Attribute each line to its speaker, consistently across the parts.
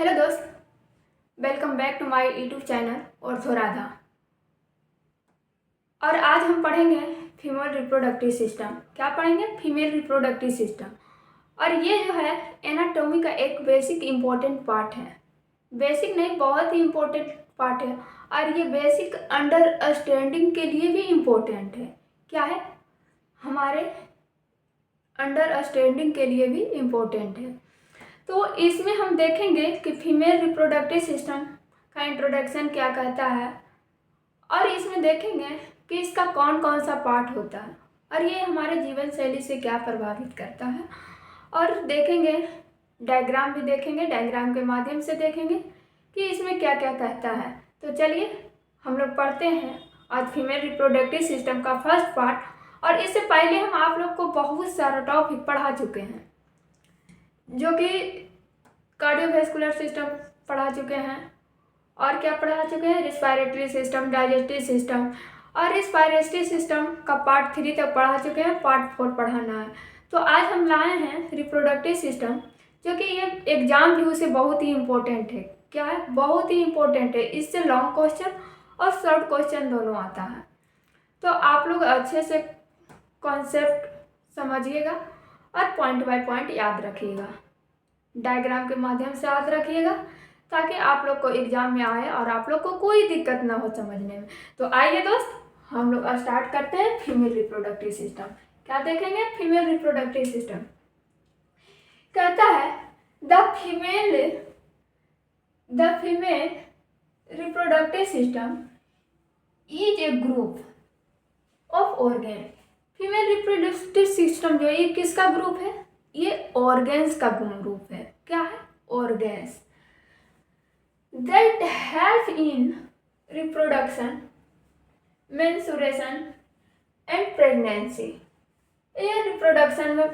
Speaker 1: Hello दोस्त, welcome back to my YouTube channel Orthoradha. और आज हम पढ़ेंगे फीमेल रिप्रोडक्टिव सिस्टम। क्या पढ़ेंगे? Female reproductive system. और ये जो है एनाटॉमी का एक बेसिक इम्पोर्टेंट पार्ट है। बेसिक नहीं, बहुत ही इम्पोर्टेंट पार्ट है। और ये बेसिक अंडरस्टैंडिंग के लिए भी इम्पोर्टेंट है। क्या है? हमारे अंडरस्टैंडिंग के लिए भी इम्पोर्टेंट है। तो इसमें हम देखेंगे कि फीमेल रिप्रोडक्टिव सिस्टम का इंट्रोडक्शन क्या कहता है, और इसमें देखेंगे कि इसका कौन कौन सा पार्ट होता है और ये हमारे जीवन शैली से क्या प्रभावित करता है। और देखेंगे डायग्राम भी देखेंगे, डायग्राम के माध्यम से देखेंगे कि इसमें क्या क्या कहता है। तो चलिए हम लोग पढ़ते हैं आज फीमेल रिप्रोडक्टिव सिस्टम का फर्स्ट पार्ट। और इससे पहले हम आप लोग को बहुत सारा टॉपिक पढ़ा चुके हैं, जो कि कार्डियोवैस्कुलर सिस्टम पढ़ा चुके हैं। और क्या पढ़ा चुके हैं? Respiratory system, digestive system. और रिस्पायरेटरी सिस्टम का पार्ट 3 तक पढ़ा चुके हैं, पार्ट 4 पढ़ाना है। तो आज हम लाए हैं रिप्रोडक्टिव सिस्टम, जो कि ये एग्जाम व्यू से बहुत ही इम्पोर्टेंट है। क्या है? बहुत ही इम्पोर्टेंट है। इससे लॉन्ग क्वेश्चन और शॉर्ट क्वेश्चन दोनों आता है। तो आप लोग अच्छे से कॉन्सेप्ट समझिएगा और पॉइंट बाय पॉइंट याद रखिएगा, डायग्राम के माध्यम से याद रखिएगा, ताकि आप लोग को एग्जाम में आए और आप लोग को कोई दिक्कत ना हो समझने में। तो आइए दोस्त, हम लोग स्टार्ट करते हैं फीमेल रिप्रोडक्टिव सिस्टम। क्या देखेंगे? फीमेल रिप्रोडक्टिव सिस्टम कहता है the female reproductive system is a group of organ. Female reproductive system जो ये किसका ग्रुप है? ये ऑर्गन्स का ग्रुप है। क्या है? Organs that help in reproduction, menstruation and pregnancy। ये रिप्रोडक्शन में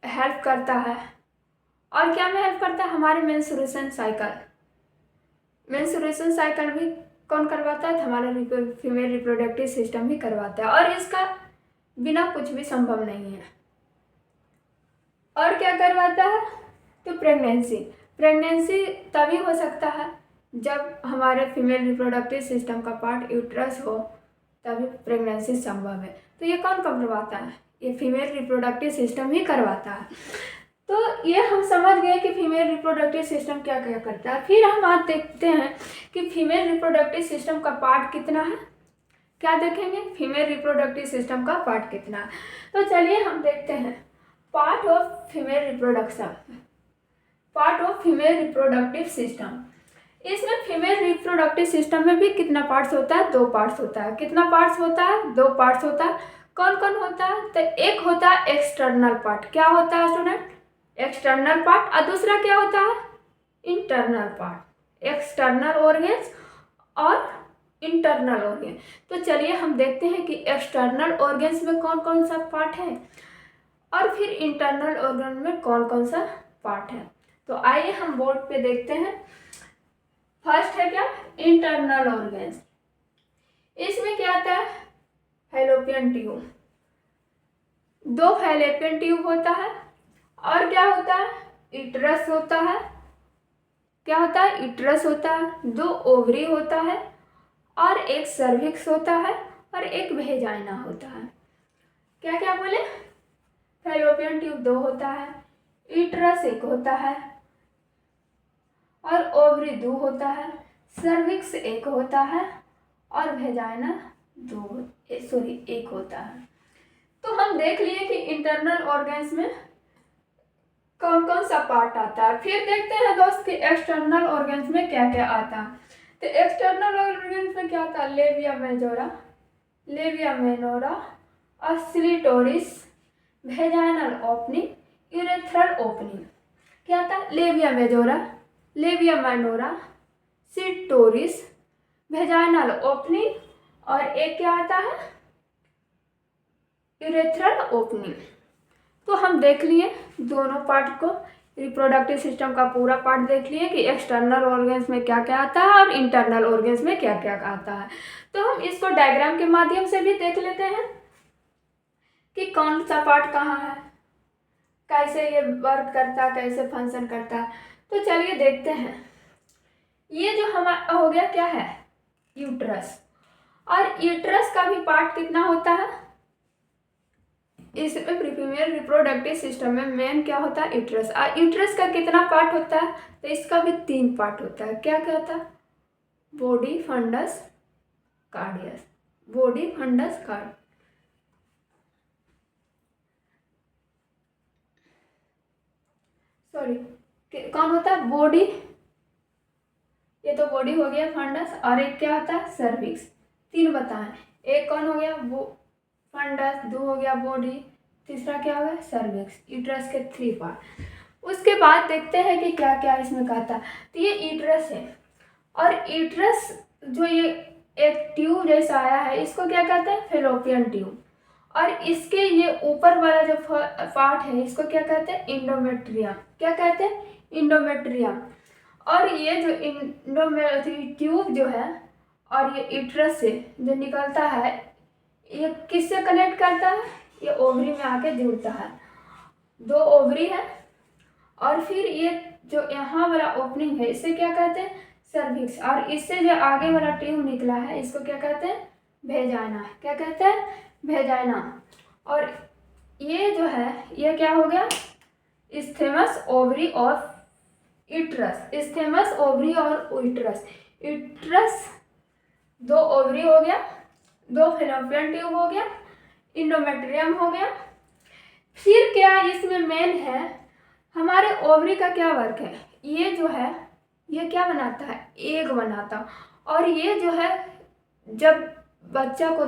Speaker 1: हेल्प करता है। और क्या में हेल्प करता है? हमारे मेंस्ट्रुएशन साइकिल भी कौन करवाता है? हमारे फीमेल रिप्रोडक्टिव सिस्टम ही करवाता है। और इसका बिना कुछ भी संभव नहीं है। और क्या करवाता है? तो प्रेगनेंसी तभी हो सकता है जब हमारे फीमेल रिप्रोडक्टिव सिस्टम का पार्ट यूट्रस हो, तभी प्रेगनेंसी संभव है। तो ये कौन करवाता है? ये फीमेल रिप्रोडक्टिव सिस्टम ही करवाता है। तो ये हम समझ गए कि फीमेल रिप्रोडक्टिव सिस्टम क्या क्या करता है। फिर हम आज देखते हैं कि फीमेल रिप्रोडक्टिव सिस्टम का पार्ट कितना है। क्या देखेंगे? फीमेल रिप्रोडक्टिव सिस्टम का पार्ट कितना है। तो चलिए हम देखते हैं part of female reproductive system. इसमें फीमेल रिप्रोडक्टिव सिस्टम में भी कितना पार्ट्स होता है? 2 पार्ट्स होता है। कितना पार्ट्स होता है? 2 पार्ट्स होता है। कौन कौन होता है? तो एक होता है एक्सटर्नल पार्ट। क्या होता है स्टूडेंट? External part. और दूसरा क्या होता है? Internal part. एक्सटर्नल ऑर्गन्स और इंटरनल ऑर्गन। तो चलिए हम देखते हैं कि एक्सटर्नल ऑर्गन्स में कौन कौन सा पार्ट है और फिर इंटरनल ऑर्गन में कौन कौन सा पार्ट है। तो आइए हम बोर्ड पे देखते हैं। फर्स्ट है क्या? Internal organs. इसमें क्या आता है? Fallopian tube. 2 फैलोपियन ट्यूब होता है। और क्या होता है? यूट्रस होता है। क्या होता है? यूट्रस होता है। 2 ओवरी होता है और एक सर्विक्स होता है और एक वेजाइना होता है। क्या क्या बोले? फैलोपियन ट्यूब 2 होता है, यूट्रस 1 होता है और ओवरी 2 होता है, सर्विक्स 1 होता है और वेजाइना 1 होता है। तो हम देख लिए कि इंटरनल ऑर्गन्स में कौन कौन सा पार्ट आता है। फिर देखते हैं दोस्त कि एक्सटर्नल ऑर्गन्स में क्या क्या आता है। तो एक्सटर्नल ऑर्गन्स में क्या आता है? लेविया मेनोरा और clitoris, vaginal opening, urethral opening. क्या आता है? Labia minora, clitoris, vaginal opening और एक क्या आता है? Urethral opening. तो हम देख लिए दोनों पार्ट को, रिप्रोडक्टिव सिस्टम का पूरा पार्ट देख लिए कि एक्सटर्नल ऑर्गन्स में क्या क्या आता है और इंटरनल ऑर्गन्स में क्या क्या आता है। तो हम इसको डायग्राम के माध्यम से भी देख लेते हैं कि कौन सा पार्ट कहाँ है, कैसे ये वर्क करता है, कैसे फंक्शन करता है। तो चलिए देखते हैं। ये जो हमारा हो गया क्या है, यूट्रस। और यूट्रस का भी पार्ट कितना होता है, इसमें फीमेल रिप्रोडक्टिव सिस्टम में मेन क्या होता है, यूट्रस। और यूट्रस का कितना पार्ट होता है, तो इसका भी 3 पार्ट होता है। क्या क्या होता है, body, fundus, cardia. Body, fundus, card, sorry कौन होता है, बॉडी, ये तो बॉडी हो गया, फंडस, और एक क्या होता है, सर्विक्स। 3 बताएं, एक कौन हो गया, वो फंडस, 2 हो गया बॉडी, तीसरा क्या हो गया, सर्विक्स। यूट्रस के 3 पार्ट। उसके बाद देखते हैं कि क्या क्या इसमें कहता है। तो ये यूट्रस है, और यूट्रस जो ये एक ट्यूब जैसा आया है, इसको क्या कहते हैं, फेलोपियन ट्यूब। और इसके ये ऊपर वाला जो पार्ट है, इसको क्या कहते हैं, इंडोमेट्रियम। क्या कहते हैं, इंडोमेट्रियम। और ये जो इंडोमेट्रियम ट्यूब जो है, और ये यूट्रस से जो निकलता है, ये किससे कनेक्ट करता है, ये ओवरी में आके जुड़ता है। 2 ओवरी है, और फिर ये जो यहाँ वाला ओपनिंग है, इसे क्या कहते हैं, सर्विक्स। और इससे जो आगे वाला ट्यूब निकला है, इसको क्या कहते हैं, वेजाइना। क्या कहते हैं, वेजाइना। और ये जो है, ये क्या हो गया, इस्थेमस ओवरी ऑफ यूट्रस। इस्थेमस ओवरी और यूट्रस। यूट्रस 2 ओवरी हो गया, 2 फेलोपियन ट्यूब हो गया, इंडोमेट्रियम हो गया। फिर क्या इसमें मेन है, हमारे ओवरी का क्या वर्क है, ये जो है, ये क्या बनाता है, एग बनाता। और ये जो है, जब बच्चा को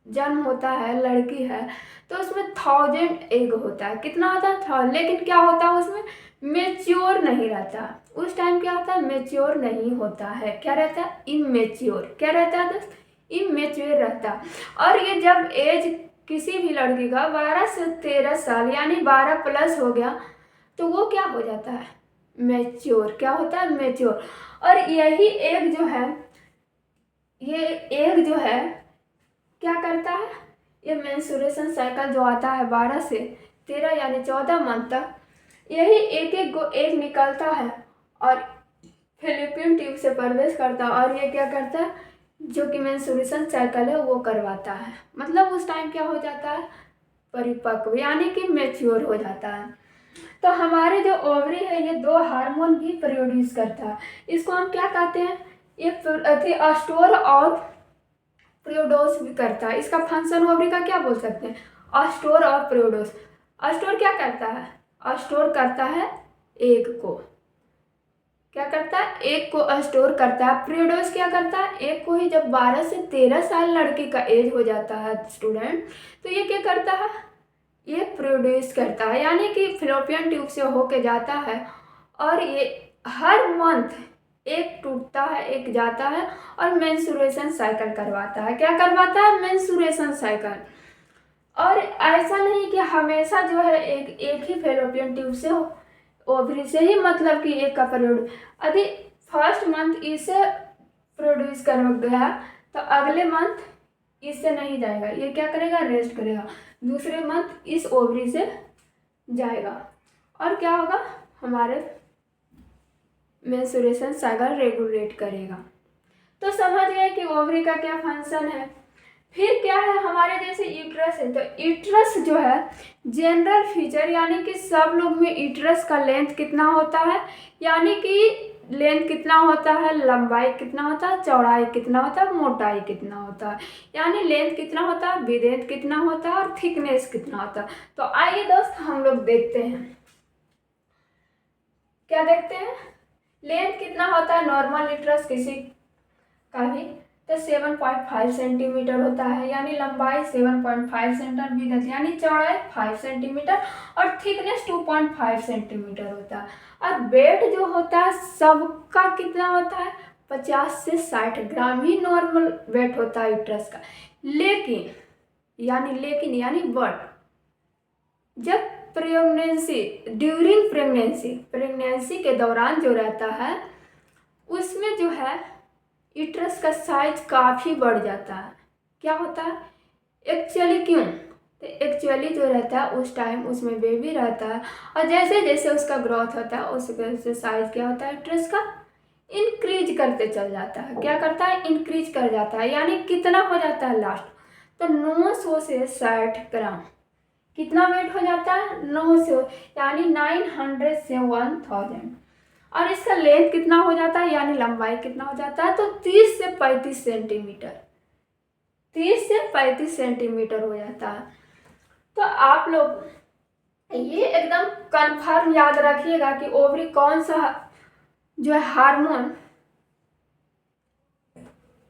Speaker 1: जन्म होता है, लड़की है, तो उसमें 1000 एग होता है। कितना होता है, 1000। लेकिन क्या होता है, उसमें मेच्योर नहीं रहता। उस टाइम क्या होता है, मेच्योर नहीं होता है। क्या रहता है, इमेच्योर। क्या रहता है दोस्त, इमेच्योर रहता है। और ये जब एज किसी भी लड़की का 12 से 13 साल यानी 12 प्लस हो गया, तो वो क्या हो जाता है, मेच्योर। क्या होता है, मेच्योर। और यही एग जो है, ये एग जो है क्या करता है, ये मेंस्ट्रुएशन साइकिल जो आता है 12 से 13 यानी 14 मंथ तक, यही एक एक गो एग निकलता है और फेलोपियन ट्यूब से प्रवेश करता है। और ये क्या करता है, जो कि मेंस्ट्रुएशन साइकिल है वो करवाता है। मतलब उस टाइम क्या हो जाता है, परिपक्व यानी कि मैच्योर हो जाता है। तो हमारे जो ओवरी है, ये 2 हार्मोन भी प्रोड्यूस करता है। इसको हम क्या कहते हैं, ये अस्टोर और प्रियोडोस भी करता है। इसका फंक्शन ओवरी का क्या बोल सकते हैं, अस्टोर और प्रियोडोस। अस्टोर क्या करता है, अस्टोर करता है एग को। क्या करता है, एग को स्टोर करता है। प्रियोडोस क्या करता है, एग को ही जब 12 से 13 साल लड़की का एज हो जाता है स्टूडेंट, तो ये क्या करता है, ये प्रोड्यूस करता है, यानी कि फेलोपियन ट्यूब से होके जाता है। और ये हर मंथ एक टूटता है, एक जाता है, और मेंस्ट्रुएशन साइकिल करवाता है। क्या करवाता है, मेंस्ट्रुएशन साइकिल। और ऐसा नहीं कि हमेशा जो है एक ही फेलोपियन ट्यूब से हो, ओवरी से ही मतलब कि एक का प्रोड्यूस। यदि फर्स्ट मंथ इसे प्रोड्यूस कर गया, तो अगले मंथ इससे नहीं जाएगा, ये क्या करेगा, रेस्ट करेगा। दूसरे मंथ इस ओवरी से जाएगा, और क्या होगा, हमारे मेंस्ट्रुएशन साइकिल रेगुलेट करेगा। तो समझ गए कि ओवरी का क्या फंक्शन है। फिर क्या है, हमारे जैसे यूट्रस है, तो यूट्रस जो है जनरल फीचर, यानी कि सब लोग में यूट्रस का लेंथ कितना होता है, यानी कि लेंथ कितना होता है, लंबाई कितना होता है, चौड़ाई कितना होता है, मोटाई कितना होता है। यानी लेंथ कितना होता है, विड्थ कितना होता है, और थिकनेस कितना होता है। तो आइए दोस्त हम लोग देखते हैं, क्या देखते हैं, लेंथ कितना होता है नॉर्मल यूट्रस किसी का भी, तो 7.5 सेंटीमीटर होता है, यानी लंबाई 7.5 सेंटीमीटर, यानी चौड़ाई 5 सेंटीमीटर, और थिकनेस 2.5 सेंटीमीटर होता है। और वेट जो होता है सबका कितना होता है, 50 से 60 ग्राम ही नॉर्मल वेट होता है यूट्रस का। लेकिन यानी बट जब प्रेगनेंसी, ड्यूरिंग प्रेगनेंसी के दौरान जो रहता है, उसमें जो है यूट्रस का साइज काफ़ी बढ़ जाता है। क्या होता है, एक्चुअली क्यों, तो एक्चुअली जो रहता है उस टाइम उसमें बेबी रहता है, और जैसे जैसे उसका ग्रोथ होता है उस वजह से साइज क्या होता है यूट्रस का, इंक्रीज करते चल जाता है। क्या करता है, इंक्रीज कर जाता है। यानी कितना हो जाता है लास्ट, तो 900 से 60 ग्राम। कितना वेट हो जाता है, 900, यानी 900 से 1000। और इसका लेंथ कितना हो जाता है, यानी लंबाई कितना हो जाता है, तो 30 से 35 सेंटीमीटर, 30 से 35 सेंटीमीटर हो जाता है। तो आप लोग ये एकदम कंफर्म याद रखिएगा कि ओवरी कौन सा जो है हार्मोन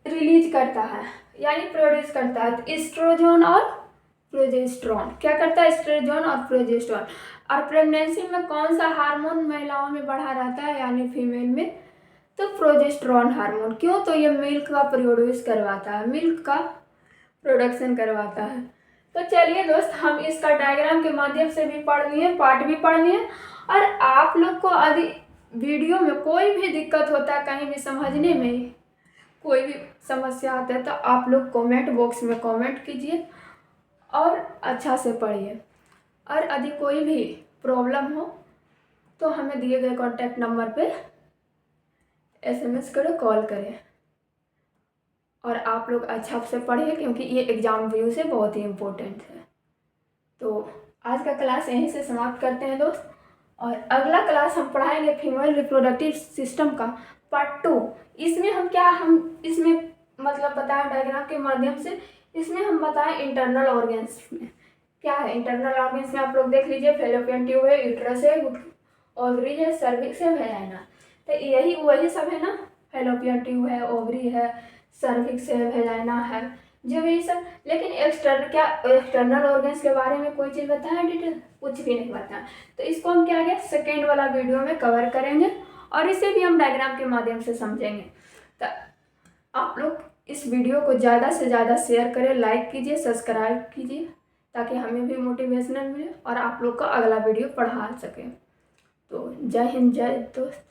Speaker 1: रिलीज करता है, यानी प्रोड्यूस करता है, एस्ट्रोजन और प्रोजेस्टेरोन। क्या करता है, एस्ट्रोजन और प्रोजेस्टेरोन। और प्रेगनेंसी में कौन सा हार्मोन महिलाओं में बढ़ा रहता है, यानी फीमेल में, तो प्रोजेस्टेरोन हार्मोन। क्यों, तो ये मिल्क का प्रोड्यूस करवाता है, मिल्क का प्रोडक्शन करवाता है। तो चलिए दोस्त, हम इसका डायग्राम के माध्यम से भी पढ़ लिए, पार्ट भी पढ़ लिए। और आप लोग को यदि वीडियो में कोई भी दिक्कत होता है, कहीं भी समझने में कोई भी समस्या आता है, तो आप लोग कमेंट बॉक्स में कमेंट कीजिए और अच्छा से पढ़िए। और यदि कोई भी प्रॉब्लम हो तो हमें दिए गए कॉन्टैक्ट नंबर पे SMS करें, कॉल करें। और आप लोग अच्छा से पढ़िए, क्योंकि ये एग्ज़ाम व्यू से बहुत ही इम्पोर्टेंट है। तो आज का क्लास यहीं से समाप्त करते हैं दोस्त, और अगला क्लास हम पढ़ाएंगे फीमेल रिप्रोडक्टिव सिस्टम का पार्ट 2। इसमें हम इसमें मतलब बताएं डायग्राम के माध्यम से, इसमें हम बताएं इंटरनल ऑर्गन्स में क्या है। इंटरनल ऑर्गन्स में आप लोग देख लीजिए, फैलोपियन ट्यूब है, यूट्रस है, ओवरी है, सर्विक्स है, वेजाइना। तो यही वही सब है ना, फैलोपियन ट्यूब है, ओवरी है, सर्विक्स है, वेजाइना है, जो भी सब। लेकिन एक्सटर्नल ऑर्गन्स के बारे में कोई चीज़ बताया डिटेल, कुछ भी नहीं बताया। तो इसको हम क्या आगे सेकेंड वाला वीडियो में कवर करेंगे, और इसे भी हम डायग्राम के माध्यम से समझेंगे। तो आप लोग इस वीडियो को ज़्यादा से ज़्यादा शेयर करें, लाइक कीजिए, सब्सक्राइब कीजिए, ताकि हमें भी मोटिवेशनल मिले और आप लोग का अगला वीडियो पढ़ा सकें। तो जय हिंद, जय दोस्त।